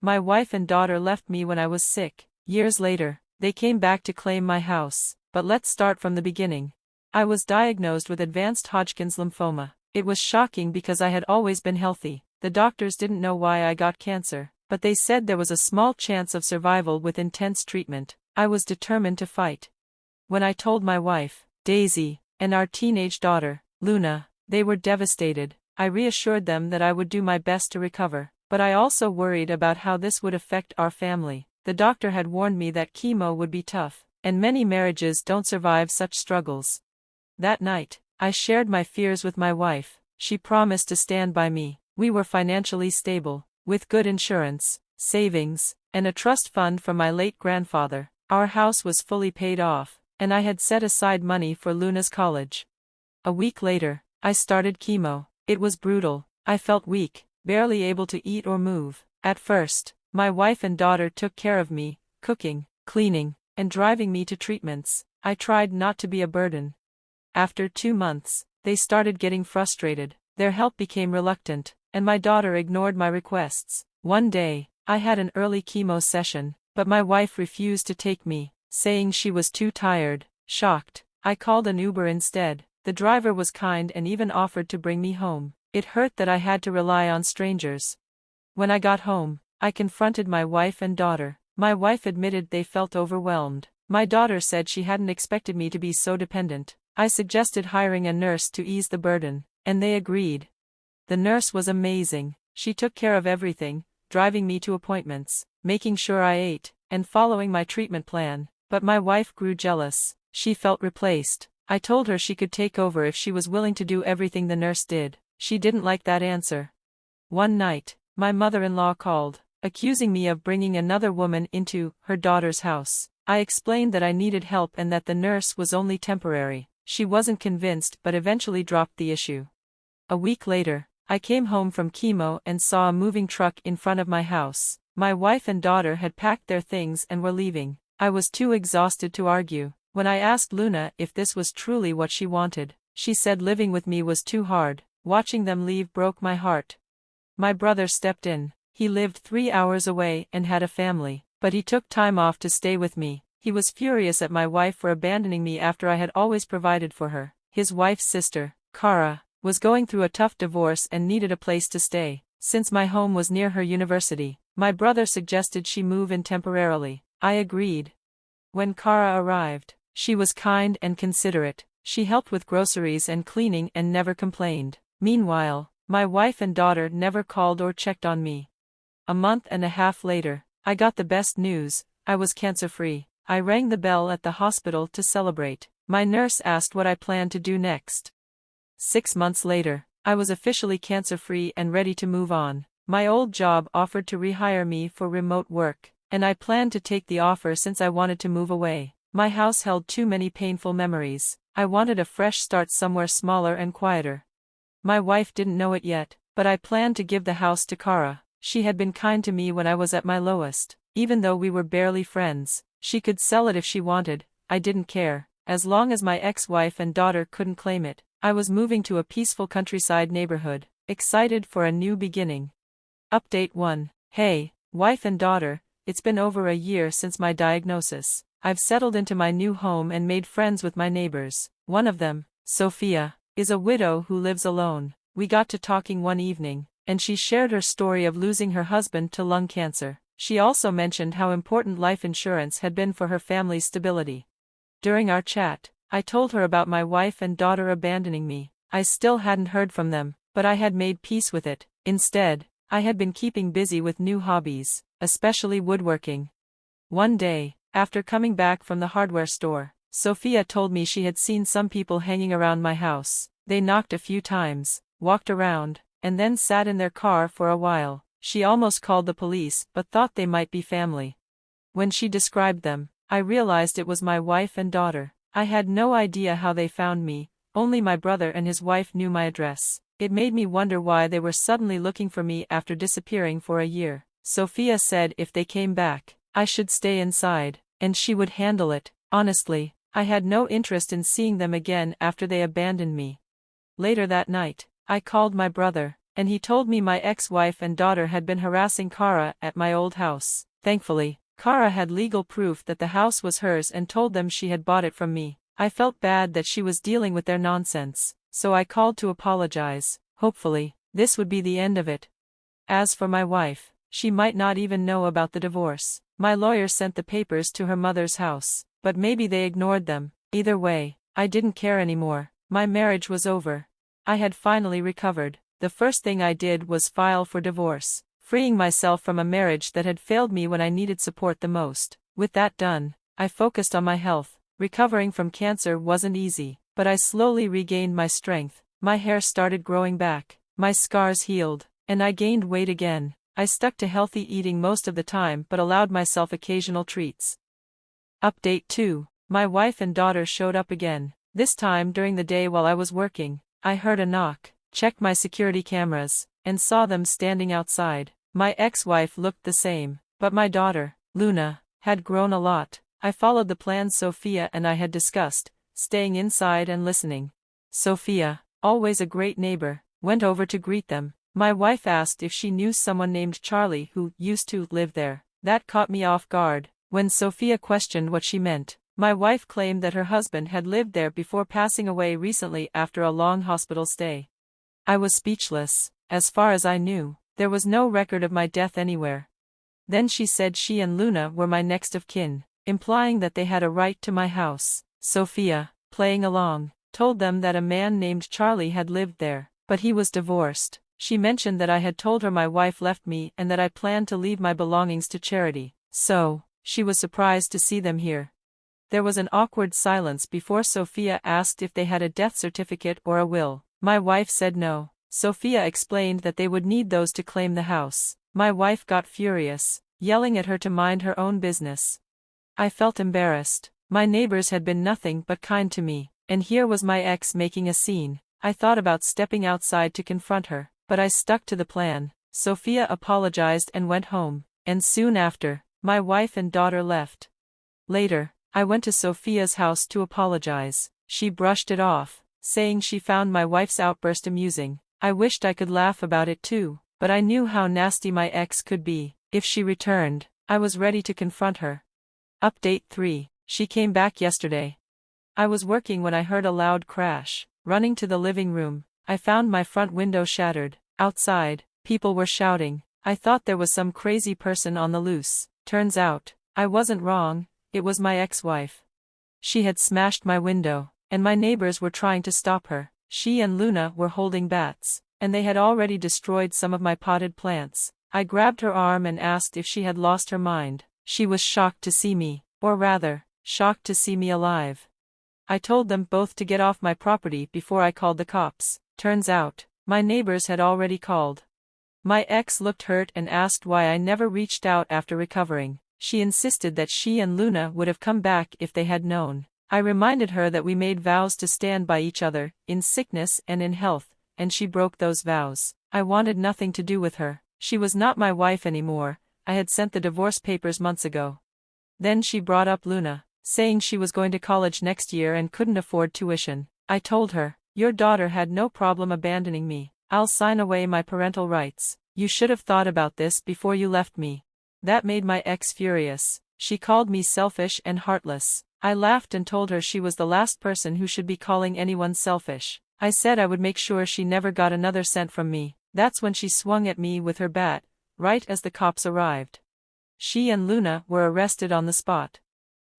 My wife and daughter left me when I was sick. Years later, they came back to claim my house. But let's start from the beginning. I was diagnosed with advanced Hodgkin's lymphoma. It was shocking because I had always been healthy. The doctors didn't know why I got cancer, but they said there was a small chance of survival with intense treatment. I was determined to fight. When I told my wife, Daisy, and our teenage daughter, Luna, they were devastated. I reassured them that I would do my best to recover, but I also worried about how this would affect our family. The doctor had warned me that chemo would be tough, and many marriages don't survive such struggles. That night, I shared my fears with my wife. She promised to stand by me. We were financially stable, with good insurance, savings, and a trust fund from my late grandfather. Our house was fully paid off, and I had set aside money for Luna's college. A week later, I started chemo. It was brutal. I felt weak, barely able to eat or move. At first, my wife and daughter took care of me, cooking, cleaning, and driving me to treatments. I tried not to be a burden. After 2 months, they started getting frustrated. Their help became reluctant, and my daughter ignored my requests. One day, I had an early chemo session, but my wife refused to take me, saying she was too tired. Shocked, I called an Uber instead. The driver was kind and even offered to bring me home. It hurt that I had to rely on strangers. When I got home, I confronted my wife and daughter. My wife admitted they felt overwhelmed. My daughter said she hadn't expected me to be so dependent. I suggested hiring a nurse to ease the burden, and they agreed. The nurse was amazing. She took care of everything, driving me to appointments, making sure I ate, and following my treatment plan. But my wife grew jealous. She felt replaced. I told her she could take over if she was willing to do everything the nurse did. She didn't like that answer. One night, my mother-in-law called, accusing me of bringing another woman into her daughter's house. I explained that I needed help and that the nurse was only temporary. She wasn't convinced but eventually dropped the issue. A week later, I came home from chemo and saw a moving truck in front of my house. My wife and daughter had packed their things and were leaving. I was too exhausted to argue. When I asked Luna if this was truly what she wanted, she said living with me was too hard. Watching them leave broke my heart. My brother stepped in. He lived 3 hours away and had a family, but he took time off to stay with me. He was furious at my wife for abandoning me after I had always provided for her. His wife's sister, Kara, was going through a tough divorce and needed a place to stay. Since my home was near her university, my brother suggested she move in temporarily. I agreed. When Kara arrived, she was kind and considerate. She helped with groceries and cleaning and never complained. Meanwhile, my wife and daughter never called or checked on me. A month and a half later, I got the best news: I was cancer-free. I rang the bell at the hospital to celebrate. My nurse asked what I planned to do next. 6 months later, I was officially cancer-free and ready to move on. My old job offered to rehire me for remote work, and I planned to take the offer since I wanted to move away. My house held too many painful memories. I wanted a fresh start somewhere smaller and quieter. My wife didn't know it yet, but I planned to give the house to Kara. She had been kind to me when I was at my lowest. Even though we were barely friends, she could sell it if she wanted. I didn't care, as long as my ex-wife and daughter couldn't claim it. I was moving to a peaceful countryside neighborhood, excited for a new beginning. Update 1. Hey, wife and daughter, it's been over a year since my diagnosis. I've settled into my new home and made friends with my neighbors. One of them, Sophia, is a widow who lives alone. We got to talking one evening, and she shared her story of losing her husband to lung cancer. She also mentioned how important life insurance had been for her family's stability. During our chat, I told her about my wife and daughter abandoning me. I still hadn't heard from them, but I had made peace with it. Instead, I had been keeping busy with new hobbies, especially woodworking. One day, after coming back from the hardware store, Sophia told me she had seen some people hanging around my house. They knocked a few times, walked around, and then sat in their car for a while. She almost called the police but thought they might be family. When she described them, I realized it was my wife and daughter. I had no idea how they found me, only my brother and his wife knew my address. It made me wonder why they were suddenly looking for me after disappearing for a year. Sophia said if they came back, I should stay inside, and she would handle it. Honestly, I had no interest in seeing them again after they abandoned me. Later that night, I called my brother, and he told me my ex-wife and daughter had been harassing Kara at my old house. Thankfully, Kara had legal proof that the house was hers and told them she had bought it from me. I felt bad that she was dealing with their nonsense, so I called to apologize. Hopefully, this would be the end of it. As for my wife, she might not even know about the divorce. My lawyer sent the papers to her mother's house, but maybe they ignored them. Either way, I didn't care anymore. My marriage was over. I had finally recovered. The first thing I did was file for divorce, freeing myself from a marriage that had failed me when I needed support the most. With that done, I focused on my health. Recovering from cancer wasn't easy, but I slowly regained my strength. My hair started growing back, my scars healed, and I gained weight again. I stuck to healthy eating most of the time but allowed myself occasional treats. Update 2. My wife and daughter showed up again. This time during the day while I was working. I heard a knock, checked my security cameras, and saw them standing outside. My ex-wife looked the same, but my daughter, Luna, had grown a lot. I followed the plans Sophia and I had discussed, staying inside and listening. Sophia, always a great neighbor, went over to greet them. My wife asked if she knew someone named Charlie who used to live there. That caught me off guard. When Sophia questioned what she meant, my wife claimed that her husband had lived there before passing away recently after a long hospital stay. I was speechless. As far as I knew, there was no record of my death anywhere. Then she said she and Luna were my next of kin, implying that they had a right to my house. Sophia, playing along, told them that a man named Charlie had lived there, but he was divorced. She mentioned that I had told her my wife left me and that I planned to leave my belongings to charity, so she was surprised to see them here. There was an awkward silence before Sophia asked if they had a death certificate or a will. My wife said no. Sophia explained that they would need those to claim the house. My wife got furious, yelling at her to mind her own business. I felt embarrassed. My neighbors had been nothing but kind to me, and here was my ex making a scene. I thought about stepping outside to confront her, but I stuck to the plan. Sophia apologized and went home, and soon after, my wife and daughter left. Later, I went to Sophia's house to apologize. She brushed it off, saying she found my wife's outburst amusing. I wished I could laugh about it too, but I knew how nasty my ex could be. If she returned, I was ready to confront her. Update 3. She came back yesterday. I was working when I heard a loud crash. Running to the living room, I found my front window shattered. Outside, people were shouting. I thought there was some crazy person on the loose. Turns out, I wasn't wrong, it was my ex-wife. She had smashed my window, and my neighbors were trying to stop her. She and Luna were holding bats, and they had already destroyed some of my potted plants. I grabbed her arm and asked if she had lost her mind. She was shocked to see me, or rather, shocked to see me alive. I told them both to get off my property before I called the cops. Turns out, my neighbors had already called. My ex looked hurt and asked why I never reached out after recovering. She insisted that she and Luna would have come back if they had known. I reminded her that we made vows to stand by each other, in sickness and in health, and she broke those vows. I wanted nothing to do with her. She was not my wife anymore. I had sent the divorce papers months ago. Then she brought up Luna, saying she was going to college next year and couldn't afford tuition. I told her, "Your daughter had no problem abandoning me. I'll sign away my parental rights. You should have thought about this before you left me." That made my ex furious. She called me selfish and heartless. I laughed and told her she was the last person who should be calling anyone selfish. I said I would make sure she never got another cent from me. That's when she swung at me with her bat, right as the cops arrived. She and Luna were arrested on the spot.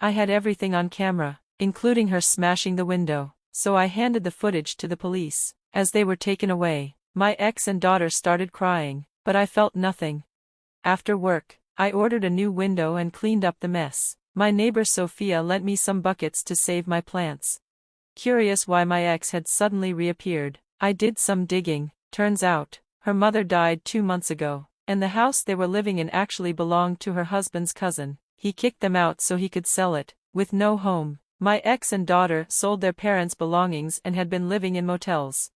I had everything on camera, including her smashing the window, so I handed the footage to the police. As they were taken away, my ex and daughter started crying, but I felt nothing. After work, I ordered a new window and cleaned up the mess. My neighbor Sophia lent me some buckets to save my plants. Curious why my ex had suddenly reappeared, I did some digging. Turns out, her mother died 2 months ago, and the house they were living in actually belonged to her husband's cousin. He kicked them out so he could sell it. With no home, my ex and daughter sold their parents' belongings and had been living in motels.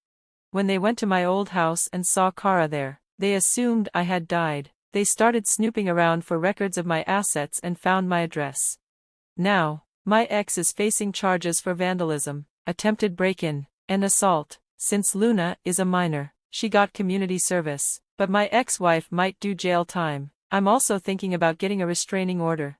When they went to my old house and saw Kara there, they assumed I had died. They started snooping around for records of my assets and found my address. Now, my ex is facing charges for vandalism, attempted break-in, and assault. Since Luna is a minor, she got community service. But my ex-wife might do jail time. I'm also thinking about getting a restraining order.